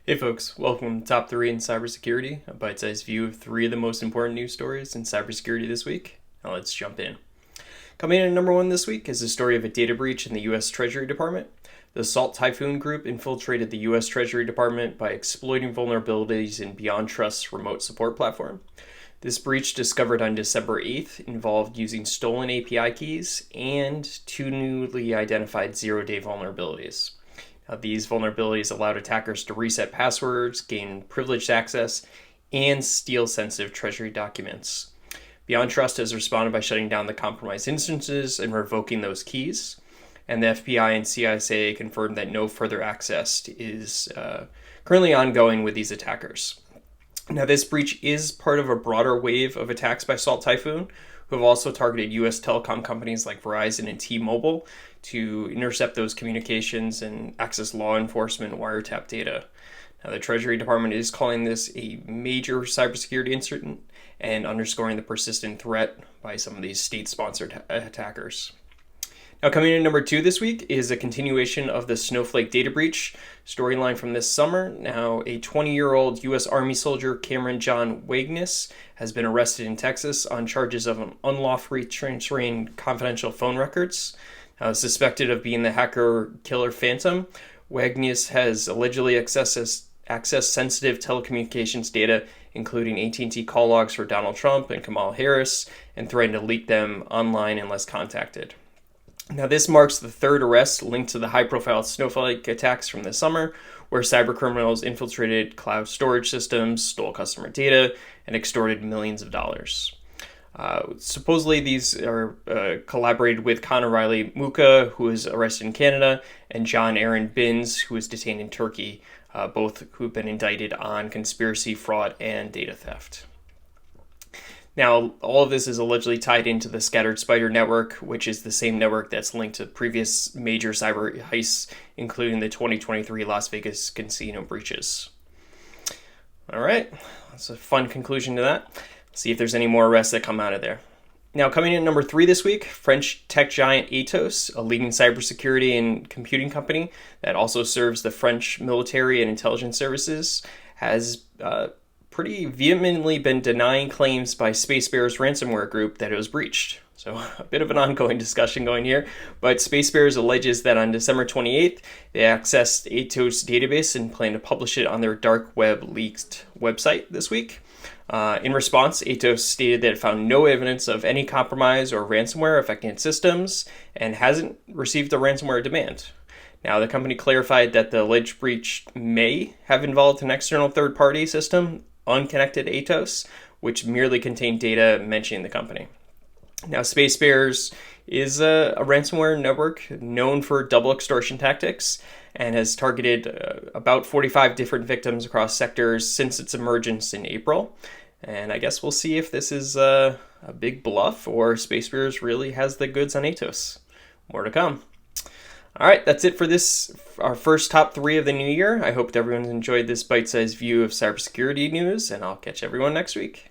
Hey folks, welcome to Top 3 in Cybersecurity, a bite-sized view of 3 of the most important news stories in cybersecurity this week. Now let's jump in. Coming in at number 1 this week is the story of a data breach in the U.S. Treasury Department. The Salt Typhoon Group infiltrated the U.S. Treasury Department by exploiting vulnerabilities in BeyondTrust's remote support platform. This breach, discovered on December 8th, involved using stolen API keys and 2 newly identified zero-day vulnerabilities. These vulnerabilities allowed attackers to reset passwords, gain privileged access, and steal sensitive Treasury documents. BeyondTrust has responded by shutting down the compromised instances and revoking those keys. And the FBI and CISA confirmed that no further access is currently ongoing with these attackers. Now, this breach is part of a broader wave of attacks by Salt Typhoon, who have also targeted U.S. telecom companies like Verizon and T-Mobile to intercept those communications and access law enforcement wiretap data. Now, the Treasury Department is calling this a major cybersecurity incident and underscoring the persistent threat by some of these state-sponsored attackers. Now, coming in number 2 this week is a continuation of the Snowflake data breach storyline from this summer. Now, a 20-year-old U.S. Army soldier, Cameron John Wagnes, has been arrested in Texas on charges of unlawfully transferring confidential phone records. Now, suspected of being the hacker killer Phantom, Wagnes has allegedly accessed sensitive telecommunications data, including AT&T call logs for Donald Trump and Kamala Harris, and threatened to leak them online unless contacted. Now, this marks the 3rd arrest linked to the high-profile Snowflake attacks from this summer, where cybercriminals infiltrated cloud storage systems, stole customer data, and extorted millions of dollars. Supposedly, these are collaborated with Conor Riley Muka, who is arrested in Canada, and John Aaron Binns, who is detained in Turkey, both who have been indicted on conspiracy, fraud, and data theft. Now, all of this is allegedly tied into the Scattered Spider network, which is the same network that's linked to previous major cyber heists, including the 2023 Las Vegas casino breaches. All right, that's a fun conclusion to that. Let's see if there's any more arrests that come out of there. Now, coming in at number 3 this week, French tech giant Atos, a leading cybersecurity and computing company that also serves the French military and intelligence services, has pretty vehemently been denying claims by SpaceBear's ransomware group that it was breached. So a bit of an ongoing discussion going here, but SpaceBears alleges that on December 28th, they accessed Atos' database and plan to publish it on their dark web leaked website this week. In response, Atos stated that it found no evidence of any compromise or ransomware affecting its systems and hasn't received a ransomware demand. Now, the company clarified that the alleged breach may have involved an external third-party system, unconnected Atos, which merely contained data mentioning the company. Now, SpaceBears is a ransomware network known for double extortion tactics and has targeted about 45 different victims across sectors since its emergence in April. And I guess we'll see if this is a big bluff or SpaceBears really has the goods on Atos. More to come. All right, that's it for this, our first top 3 of the new year. I hope that everyone's enjoyed this bite-sized view of cybersecurity news, and I'll catch everyone next week.